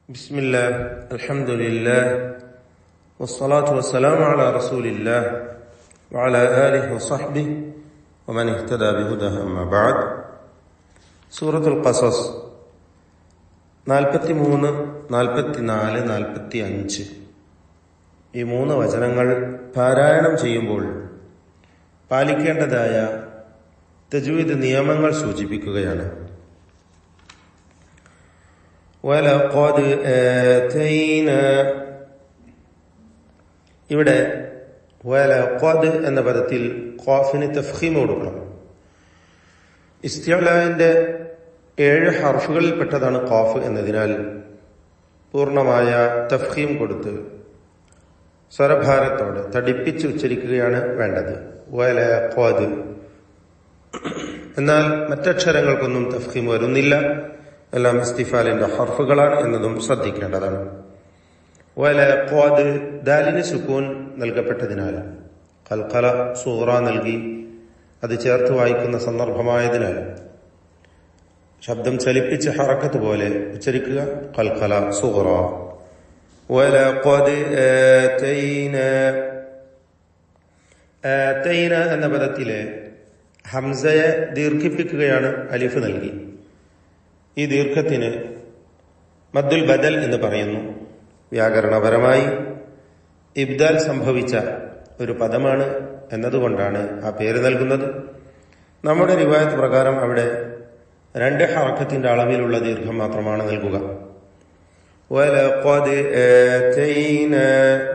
ബിസ്മില്ലാ അൽഹംദുലില്ലാ വസ്സലാത്തു വസ്സലാമു അലാ റസൂലില്ലാ വഅലാ ആലിഹി വസഹ്ബിഹി വമൻ ഇഹ്തദാ ബിഹുദാഹി അമ്മാ ബഅദ്. സൂറത്തുൽ ഖസസ് 43, 44, 45 ഈ 3 വചനങ്ങൾ പാരായണം ചെയ്യുമ്പോൾ പാലിക്കേണ്ടതായ തജ്വീദ് നിയമങ്ങൾ സൂചിപ്പിക്കുകയാണ്. വലഖദ് ആതൈനാ, ഇവിടെ വലഖദ് എന്ന പദത്തിൽ ഖാഫിന് തഫ്ഖീം കൊടുക്കണം. ഇസ്തിഅലാന്റെ 7 ഹർഫുകളിൽ പെട്ടതാണ് ഖാഫ് എന്നതിനാൽ പൂർണ്ണമായ തഫ്ഖീം കൊടുത്ത് സ്വരഭാരത്തോടെ തടിപ്പിച്ച് ഉച്ചരിക്കുകയാണ് വേണ്ടത്. വലഖദ്. എന്നാൽ മറ്റക്ഷരങ്ങൾക്കൊന്നും തഫ്ഖീം വരുന്നില്ല, എല്ലാം ഇസ്തിഫാലിന്റെ ഹർഫുകളാണ് എന്നതും ശ്രദ്ധിക്കേണ്ടതാണ്. വലഖദ്, ദാലിന് സുക്കൂൻ നൽകപ്പെട്ടതിനാൽ ഖൽഖല സൂറ നൽകി അത് ചേർത്ത് വായിക്കുന്ന സന്ദർഭമായതിനാൽ ശബ്ദം ചലിപ്പിച്ച് ഹറക്കത്ത് പോലെ ഉച്ചരിക്കുക. ഖൽഖല സൂറ. വലഖദ് ആതൈനാ, ആതൈന എന്ന പദത്തിലെ ഹംസയെ ദീർഘിപ്പിക്കുകയാണ് അലിഫ് നൽകി. ഈ ദീർഘത്തിന് മദ്ദുൽ ബദൽ എന്ന് പറയുന്നു. വ്യാകരണപരമായി ഇബ്ദാൽ സംഭവിച്ച ഒരു പദമാണ് എന്നതുകൊണ്ടാണ് ആ പേര് നൽകുന്നത്. നമ്മുടെ റിവായത്ത് പ്രകാരം അവിടെ 2 ഹറക്കത്തിന്റെ അളവിലുള്ള ദീർഘം മാത്രമാണ് നൽകുക. വലഖദ് ആതൈനാ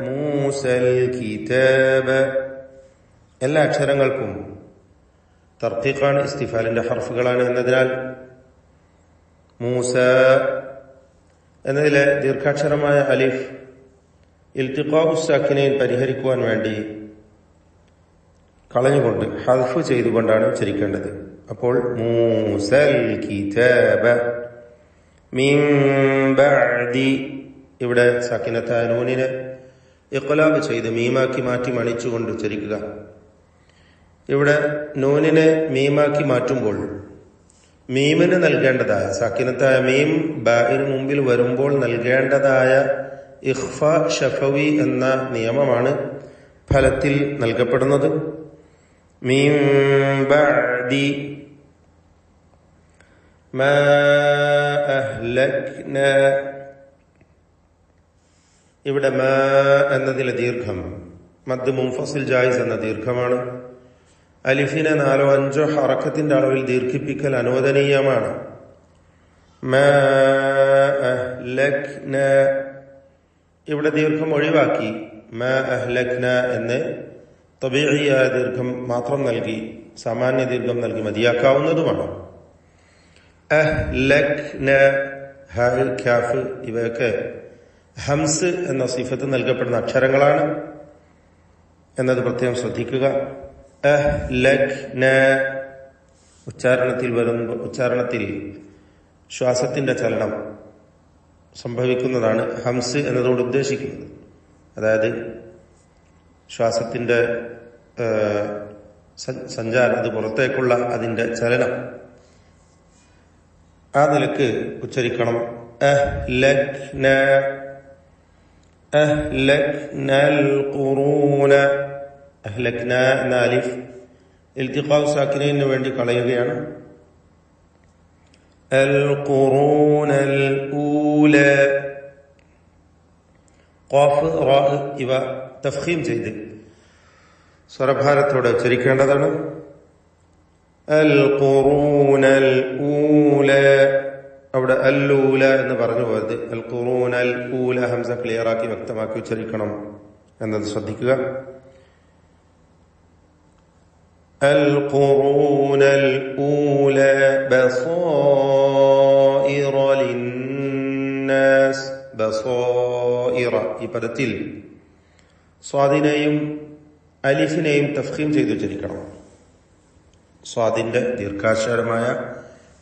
മൂസൽ കിതാബ, എല്ലാ അക്ഷരങ്ങൾക്കും തർഖീഖാണ്, ഇസ്തിഫാലിന്റെ ഹർഫുകളാണ് എന്നതിനാൽ മൂസ എന്നതിലെ ദീർഘാക്ഷരമായ അലിഫ് ഇൽത്തിഖാഉ സാക്കിനൈൻ പരിഹരിക്കുവാൻ വേണ്ടി കളഞ്ഞുകൊണ്ട് ഹദ്ഫ് ചെയ്തുകൊണ്ടാണ് ഉച്ചരിക്കേണ്ടത്. അപ്പോൾ മൂസൽ കിതാബ മിൻ ബഅദി, ഇവിടെ സാക്കിനത്തായ നൂനിനെ ഇഖ്ലാബ് ചെയ്ത് മീമാക്കി മാറ്റി മണിച്ചുകൊണ്ട് ഉച്ചരിക്കുക. ഇവിടെ നൂനിനെ മീമാക്കി മാറ്റുമ്പോൾ മീമിന് നൽകേണ്ടതായ സാക്കിനത്തായ മീം ബാഇന് മുമ്പിൽ വരുമ്പോൾ നൽകേണ്ടതായ ഇഖ്ഫ ഷഫവി എന്ന നിയമമാണ് ഫലത്തിൽ നൽകപ്പെടുന്നത്. മിൻ ബഅദി മാ അഹ്ലക്നാ, ഇവിടെ മാ എന്നതിലെ ദീർഘം മദ് മുൻഫസിൽ ജായിസ് എന്ന ദീർഘമാണ്. അലിഫിനെ 4-5 ഹറക്കത്തിന്റെ അളവിൽ ദീർഘിപ്പിക്കൽ അനുവദനീയമാണ്. മാ അഹ്ലക്നാ, ഇവിടെ ദീർഘം ഒഴിവാക്കി മാ അഹ്ലക്നാ എന്ന് തബീഇയായ ദീർഘം മാത്രം നൽകി സാമാന്യ ദീർഘം നൽകി മതിയാക്കാവുന്നതുമാണ്. അഹ്ലക്നാ, ഹ, കാഫ് ഇവയൊക്കെ ഹംസ് എന്ന സിഫത്ത് നൽകപ്പെടുന്ന അക്ഷരങ്ങളാണ് എന്നത് പ്രത്യേകം ശ്രദ്ധിക്കുക. അഹ്ലക്നാ ഉച്ചാരണത്തിൽ ശ്വാസത്തിന്റെ ചലനം സംഭവിക്കുന്നതാണ് ഹംസ് എന്നതുകൊണ്ട് ഉദ്ദേശിക്കുന്നത്. അതായത് ശ്വാസത്തിന്റെ സഞ്ചാരം, അത് പുറത്തേക്കുള്ള അതിന്റെ ചലനം, ആ നിലക്ക് ഉച്ചരിക്കണം. അഹ്ലക്നാ, അഹ്ലക്നൽ ഖുറൂന, അഹ്ലക്ന എന്ന അലിഫ് ഇൽത്തിഖാഉ സാക്കിനൈന് വേണ്ടി കളയുകയാണ്. അൽ ഖുറൂനൽ ഊല, ഖാഫ് റാ ഇവ തഫ്ഖീം ചെയ്ത് സ്വരഭാരത്തോടെ ഉച്ചരിക്കേണ്ടതാണ്. അൽ ഖുറൂനൽ ഊല, അവിടെ അല്ലൂല എന്ന് പറഞ്ഞു പോയത് അൽ ഖുറൂനൽ ഊല ഹംസ ക്ലിയറാക്കി വ്യക്തമാക്കി ഉച്ചരിക്കണം എന്നത് ശ്രദ്ധിക്കുക. القرون الأولى بصائر للناس, ബസോയിറ ഈ പദത്തിൽ സ്വാദിനെയും അലിഫിനെയും തഫ്ഖീം ചെയ്ത് ഉച്ചരിക്കണം. സ്വാദിന്റെ ദീർഘാക്ഷരമായ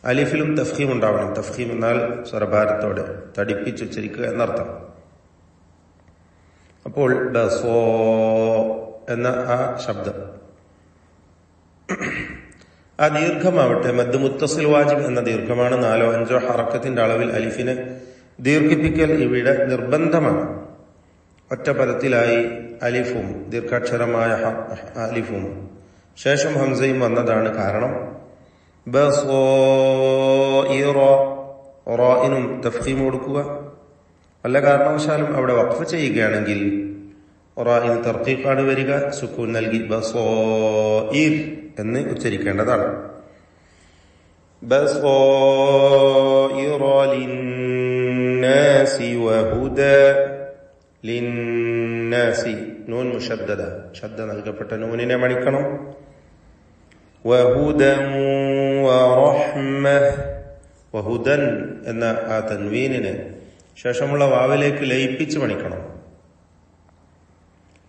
അലിഫിലും തഫ്ഖീം ഉണ്ടാവണം. തഫ്ഖീം എന്നാൽ സ്വരഭാരത്തോടെ തടിപ്പിച്ചുച്ചരിക്കുക എന്നർത്ഥം. അപ്പോൾ ബസോ എന്ന ആ ശബ്ദം, ആ ദീർഘമാവട്ടെ മദ് മുത്തസിൽ വാജിബ് എന്ന ദീർഘമാണ്. 4-5 ഹറക്കത്തിന്റെ അളവിൽ അലിഫിനെ ദീർഘിപ്പിക്കൽ ഇവിടെ നിർബന്ധമാണ്. ഒറ്റ പദത്തിലായി അലിഫും ദീർഘാക്ഷരമായ അലിഫും ശേഷം ഹംസയും വന്നതാണ് കാരണം. റാഇനും തഫ്ഖീം കൊടുക്കുക. വല്ല കാരണവശാലും അവിടെ വഖഫ് ചെയ്യുകയാണെങ്കിൽ റാഇന് തർഖീഖാണ് വരിക, സുക്കൂൻ നൽകി ബസീർ എന്ന് ഉച്ചരിക്കേണ്ടതാണ്. ബസീറ ലിന്നാസി വഹുദ. ലിന്നാസി നൂൻ മുശദ്ദദ, ശബ്ദ നൽകപ്പെട്ട നൂനിനെ മണിക്കണം. വഹുദൻ വറഹ്മ. വഹുദൻ എന്ന ആ തൻവീനിനെ ശേഷമുള്ള വാവിലേക്ക് ലയിപ്പിച്ച് മണിക്കണം.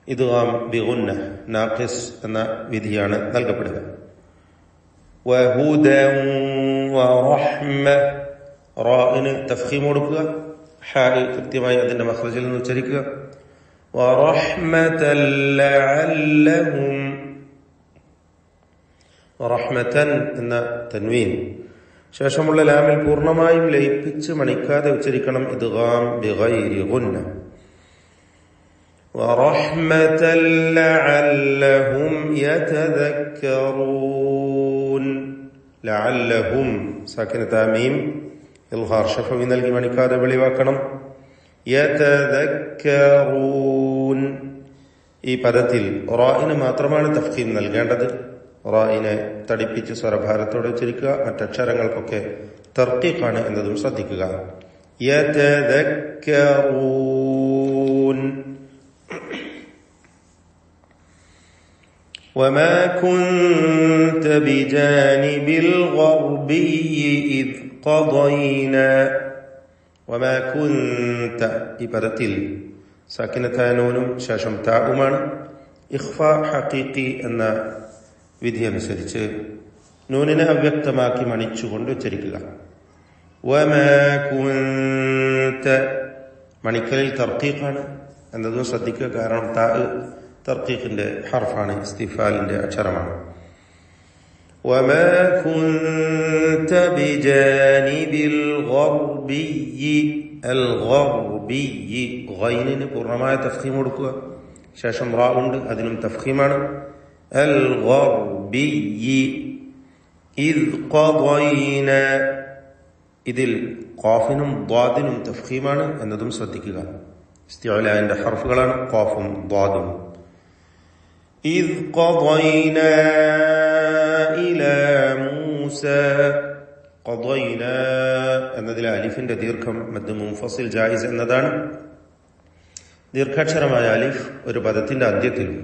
ഇദ്ഗാം ബിഗുന്ന നാഖിസ് എന്ന വിധിയാണ് നൽകപ്പെടുക. വഹുദൻ വറഹ്മ. റാഇന് തഫ്ഖീം കൊടുക്കുക, ഹാ കൃത്യമായി അതിന്റെ മഖ്റജിൽ നിന്ന് ഉച്ചരിക്കുക. വറഹ്മതൻ ലഅല്ലഹും. റഹ്മതൻ എന്ന തൻവീൻ ശേഷമുള്ള ലാമിൽ പൂർണ്ണമായും ലയിപ്പിച്ച് മണിക്കാതെ ഉച്ചരിക്കണം. ഇദ്ഗാം ബിഗൈരി ഗുന്ന. വറഹ്മതൻ ലഅല്ലഹും യതദക്കറൂൻ. ലഅല്ലഹും സാക്കിനത മീം ഇൽഹാർ ഷഫവി നൽകി മണിക്കാതെ വെളിവാക്കണം. യതദക്കറൂൻ. ഈ പദത്തിൽ റാഇന് മാത്രമാണ് തഫ്ഖീം നൽകേണ്ടത്. റാഇനെ തടിപ്പിച്ച് സ്വരഭാരത്തോടെ ഉച്ചരിക്കുക. മറ്റക്ഷരങ്ങൾക്കൊക്കെ തർഖീഖാണ് എന്നതും ശ്രദ്ധിക്കുക. യതദക്കറൂൻ. وما كنت بجانب الغربي إذ قضينا. وما كنت ഈ പദത്തിൽ സാക്കിനത്തായ നൂനും ശേഷം താഉമാണ്. ഇഖ്ഫാ ഹഖീഖി എന്ന വിധി അനുസരിച്ച് നൂനിനെ അവ്യക്തമാക്കി മണിച്ചുകൊണ്ട് ഉച്ചരിക്കുക. വമാ കുന്ത. മണിക്കലിൽ തർഖീഖാണ് എന്നതും ശ്രദ്ധിക്കുക. കാരണം താ തർഖീഖിന്റെ ഹർഫാണ്, ഇസ്തിഫാലിന്റെ അക്ഷരമാണ്. വമാ കുന്ത ബിജാനിബിൽ ഗർബിയ്യി. അൽ ഗർബിയ്യി ഗൈനിന് പൂർണ്ണമായ തഫ്ഖീം കൊടുക്കുക. ശേഷം റാ ഉണ്ട്, അതിനും തഫ്ഖീമാണ്. അൽ ഗർബിയ്യി. ഇദ് ഖദൈന. ഇതിൽ ഖാഫിനും ദ്വാദിനും തഫ്ഖീമാണ് എന്നതും ശ്രദ്ധിക്കുക. ഇസ്തിഅലാന്റെ ഹർഫുകളാണ് ഖാഫും ദ്വാദും. ഇദ് ഖദൈന ഇലാ മൂസ. ഖദൈന എന്നതിലെ അലിഫിന്റെ ദീർഘം മദ് മുൻഫസിൽ ജായിസ് എന്നതാണ്. ദീർഘാക്ഷരമായ അലിഫ് ഒരു പദത്തിന്റെ അന്ത്യത്തിലും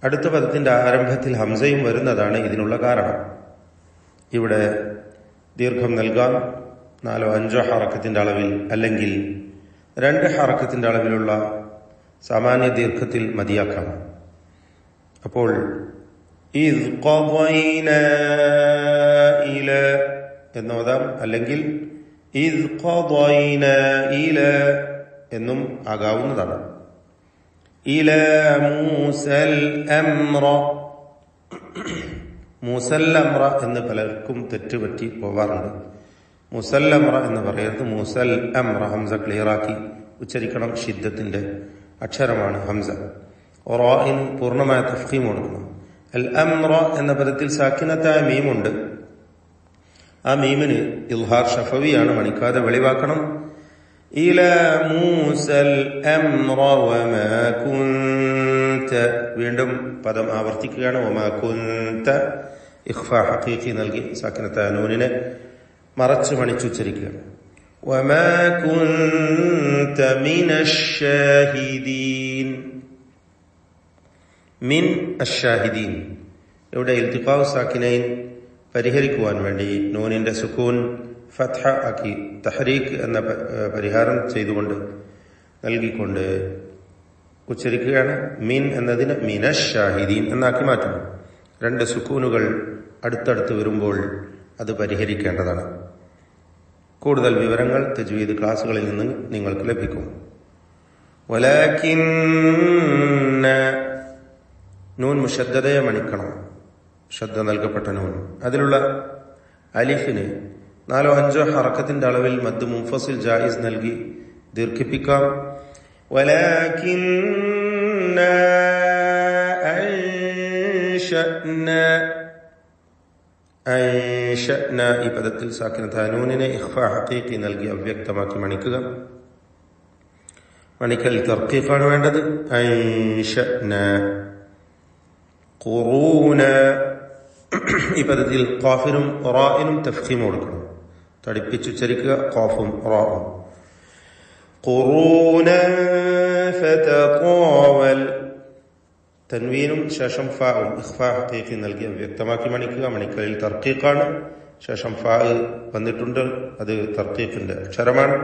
അടുത്ത പദത്തിന്റെ ആരംഭത്തിൽ ഹംസയും വരുന്നതാണ് ഇതിനുള്ള കാരണം. ഇവിടെ ദീർഘം നൽകാം 4-5 ഹറക്കത്തിന്റെ അളവിൽ, അല്ലെങ്കിൽ 2 ഹറക്കത്തിന്റെ അളവിലുള്ള സാമാന്യ ദീർഘത്തിൽ മതിയാക്കാം. അപ്പോൾ ഇദ് ഖദൈന ഇല എന്നോതാം, അല്ലെങ്കിൽ ഇദ് ഖദൈന ഇല എന്നും ആകാവുന്നതാണ്. ഇല മൂസൽ അംറ. മൂസല്ലംറ എന്ന് പലർക്കും തെറ്റുപറ്റി പോവാറുണ്ട്. മുസല്ലംറ എന്ന് പറയരുത്, മൂസൽ അംറ. ഹംസ ക്ലിയറാക്കി ഉച്ചരിക്കണം. ഷിദ്ദത്തിന്റെ അക്ഷരമാണ് ഹംസ. റാഇന് പൂർണ്ണമായ തഫ്ഖീം കൊടുക്കണം. അൽ അംറ എന്ന പദത്തിൽ സാക്കിനത്തായ മീമുണ്ട്. ആ മീമിന് ഇൽഹാർ ഷഫവിയാണ്, മണിക്കാതെ വെളിവാക്കണം. ഇല മൂസൽ അംറ വമാ കുന്ത. വീണ്ടും പദം ആവർത്തിക്കുകയാണ്. വമാ കുന്ത. ഇഖ്ഫാ ഹഖീഖി നൽകി സാക്കിനത്തായ നൂനിനെ മറച്ച് മണിച്ചുച്ചരിക്കുക. വമാ കുന്ത മിനശ് ഷാഹിദീൻ. മിൻ അഷ്ഷാഹിദീൻ. ഇവിടെ ഇൽതിഖാഉ സാക്കിനൈൻ പരിഹരിക്കുവാൻ വേണ്ടി നൂനിന്റെ സുക്കൂൻ ഫത്ഹ ആക്കി തഹ്രീക്ക് എന്ന പരിഹാരം ചെയ്തുകൊണ്ട് നൽകിക്കൊണ്ട് ഉച്ചരിക്കുകയാണ്. മിൻ എന്നതിന് മിനശ് ഷാഹിദീൻ എന്നാക്കി മാറ്റണം. 2 സുക്കൂനുകൾ അടുത്തടുത്ത് വരുമ്പോൾ അത് പരിഹരിക്കേണ്ടതാണ്. കൂടുതൽ വിവരങ്ങൾ തജ്വീദ് ക്ലാസുകളിൽ നിന്ന് നിങ്ങൾക്ക് ലഭിക്കും. വലാകിന്ന. നൂൻ മുശദ്ദദയെ മണിക്കണം. ശ്രദ്ധ നൽകപ്പെട്ട നൂൻ. അതിലുള്ള അലിഫിന് 4 5 ഹറക്കത്തിന്റെ അളവിൽ മദ് മുൻഫസിൽ ജായിസ് നൽകി ദീർഘിപ്പിക്കാം. വലാകിന്നാ അൻശഅന ഈ പദത്തിൽ സാക്കിനത്തായ നൂനിനെ ഇഖ്ഫാ ഹഖീഖി നൽകി അവ്യക്തമാക്കി മണിക്കുക. മണിക്കൽ തർഖീഖാണ് വേണ്ടത്. അൻശഅന ഖുറൂന ഈ പദത്തിൽ ഖാഫിനും റാഇനും തഫ്ഖീം കൊടുക്കണം. തടിപ്പിച്ചുച്ചരിക്കുക ഖാഫും റാഉം. ഖുറൂനൻ ഫതതാവൽ തൻവീനും ശേഷം ഫാഉം ഇഖ്ഫാ ഹഖീഖി നൽകി വ്യക്തമാക്കി മണിക്കുക. മണിക്കലിൽ തർഖീഖാണ്. ശേഷം ഫാ വന്നിട്ടുണ്ട്, അത് തർഖീഖിന്റെ അക്ഷരമാണ്.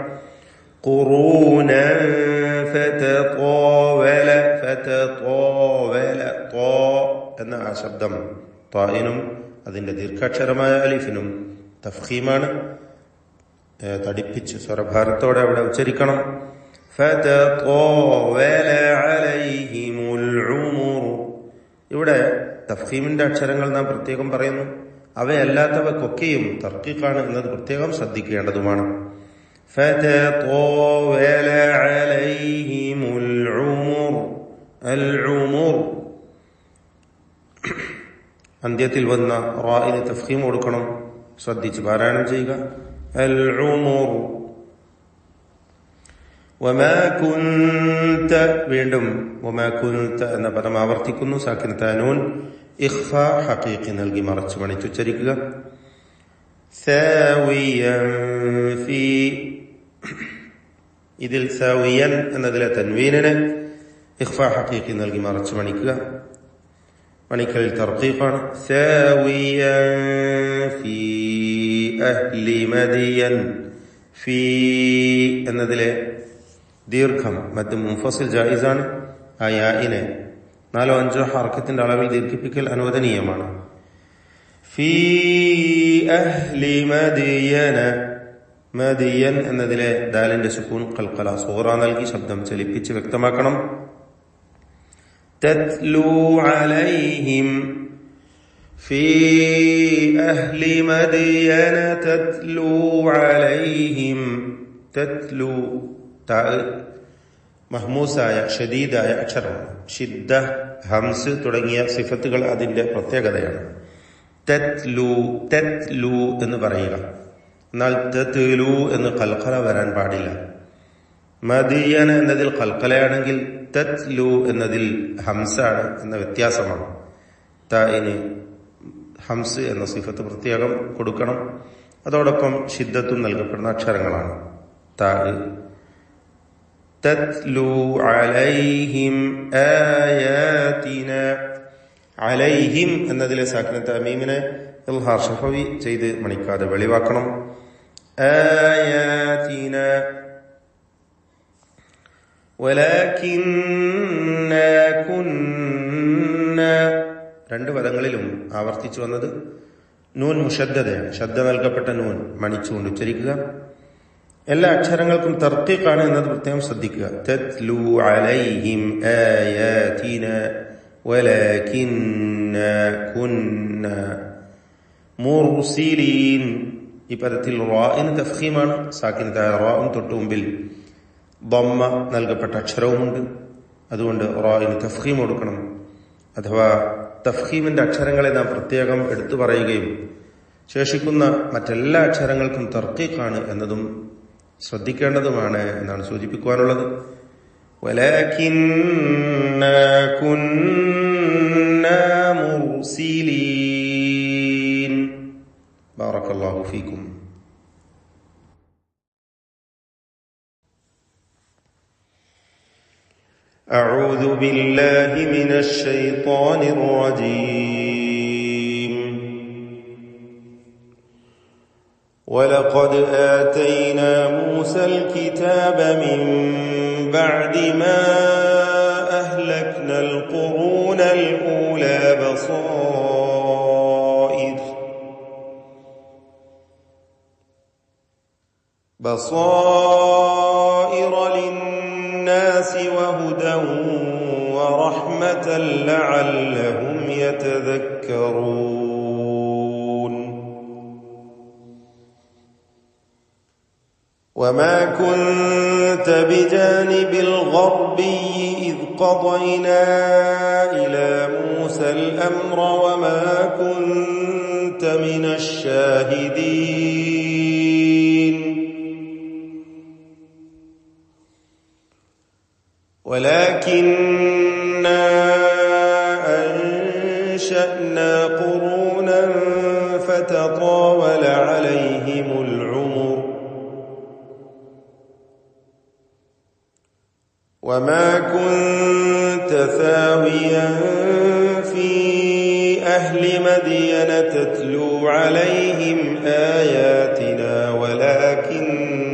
ഖുറൂനൻ ഫതതാവല ഫതതാവല ത്വാ എന്ന ആ ശബ്ദം ത്വായിനും അതിന്റെ ദീർഘാക്ഷരമായ അലിഫിനും തഫ്ഖീമാണ്. തടിപ്പിച്ച് സ്വരഭാരത്തോടെ അവിടെ ഉച്ചരിക്കണം. ഇവിടെ തഫ്ഖീമിന്റെ അക്ഷരങ്ങൾ നാം പ്രത്യേകം പറയുന്നു. അവയല്ലാത്തവക്കൊക്കെയും തർക്കീഖാണ് എന്നത് പ്രത്യേകം ശ്രദ്ധിക്കേണ്ടതുമാണ്. അന്ത്യത്തിൽ വന്ന റാഇന് തഫ്ഖീം കൊടുക്കണം. ശ്രദ്ധിച്ച് പാരായണം ചെയ്യുക. അൽ ഉമർ വമാ കുന്ത വീണ്ടും വമാ കുന്ത എന്ന പദം ആവർത്തിക്കുന്നു. സാക്കിനത്തായ നൂൻ ഇഖ്ഫാ ഹഖീഖി നൽകി മറച്ചു മണിച്ചുച്ചരിക്കുക. സാവിയൻ ഫീ ഇതിൽ സാവിയൻ എന്നതിലെ തൻവീനിനെ ഇഖ്ഫാ ഹഖീഖി നൽകി മറച്ചു മണിക്കുക. മണിക്കലിൽ തർഖീഖാണ്. സാവിയൻ ഫീ അഹ്ലി മദിയൻ ഫീ എന്നതിലെ ദീർഘം മദ് മുൻഫസിൽ ജായിസാണ്. ആ യാഇനെ 4 5 ഹർക്കത്തിന്റെ അളവിൽ ദീർഘിപ്പിക്കൽ അനുവദനീയമാണ്. ഫീ അഹ്ലി മദിയന മദിയൻ എന്നതിലെ ദാലിന്റെ സുക്കൂൻ ഖൽഖല സൂറ നൽകി ശബ്ദം ചലിപ്പിച്ച് വ്യക്തമാക്കണം. തത്ലൂ അലൈഹിം ഫീ അഹ്ലി മദിയന തത്ലൂ അലൈഹിം തത്ലൂ മഹ്മൂസായ ഷദീദായ അക്ഷരമാണ്. ഷിദ്ദ ഹംസ് തുടങ്ങിയ സിഫത്തുകൾ അതിന്റെ പ്രത്യേകതയാണ്. തത്ലൂ തത്ലൂ എന്ന് പറയുക. എന്നാൽ തത്ലൂ എന്ന് ഖൽഖല വരാൻ പാടില്ല. മദിയന എന്നതിൽ ഖൽഖലയാണെങ്കിൽ തത്ലൂ എന്നതിൽ ഹംസാണ് എന്ന വ്യത്യാസമാണ്. താഇന് ഹംസ് എന്ന സിഫത്ത് പ്രത്യേകം കൊടുക്കണം. അതോടൊപ്പം ഷിദ്ദത്തും നൽകപ്പെടുന്ന അക്ഷരങ്ങളാണ്. താ തത്ലൂ അലൈഹിം ആയാതിന അലൈഹിം എന്നതിലെ സാക്കിനത്ത് അമീമിനെ ഇൽഹാർ ഷഫവി ചെയ്ത് മണിക്കാതെ വെളിവാക്കണം. ആയാതിന വലാകിന്ന കുന്ന രണ്ട് പദങ്ങളിലും ആവർത്തിച്ചു വന്നത് നൂൻ മുഷദ്ദദയാണ്. ശബ്ദ നൽകപ്പെട്ട നൂൻ മണിച്ചുകൊണ്ട് ഉച്ചരിക്കുക. എല്ലാ അക്ഷരങ്ങൾക്കും തർക്കീഖാണ് എന്നത് പ്രത്യേകം ശ്രദ്ധിക്കുക. തത്ലൂ അലൈഹിം ആയാതിന വലാകിന്ന കുന്ന മുർസിലീൻ ഈ പദത്തിൽ റാഇന് തഫ്ഖീമാണ്. സാക്കിനത്തായ റാഉം തൊട്ടു മുമ്പിൽ ദമ്മ നൽകപ്പെട്ട അക്ഷരവുമുണ്ട്. അതുകൊണ്ട് റാഇന് തഫ്ഖീം കൊടുക്കണം. അഥവാ തഫ്ഖീമിന്റെ അക്ഷരങ്ങളെ നാം പ്രത്യേകം എടുത്തു പറയുകയും ശേഷിക്കുന്ന മറ്റെല്ലാ അക്ഷരങ്ങൾക്കും തർക്കീഖാണ് എന്നതും ശ്രദ്ധിക്കേണ്ടതുമാണ് എന്നാണ് സൂചിപ്പിക്കുവാനുള്ളത്. വലാകിന്നാ കുന്നാ മുർസിലീൻ. ബാറക്കല്ലാഹു ഫീക്കും. أعوذ بالله من الشيطان الرجيم. ولقد آتينا موسى الكتاب من بعد ما أهلكنا القرون الأولى بصائر للناس وهدى ورحمة لعلهم يتذكرون. وما كنت بجانب الغربي إذ قضينا إلى موسى الأمر وما كنت من الشاهدين ولكننا أنشأنا قرونا فتطاول عليهم العمر وما كنت ثاويا في أهل مدين تتلو عليهم آياتنا ولكننا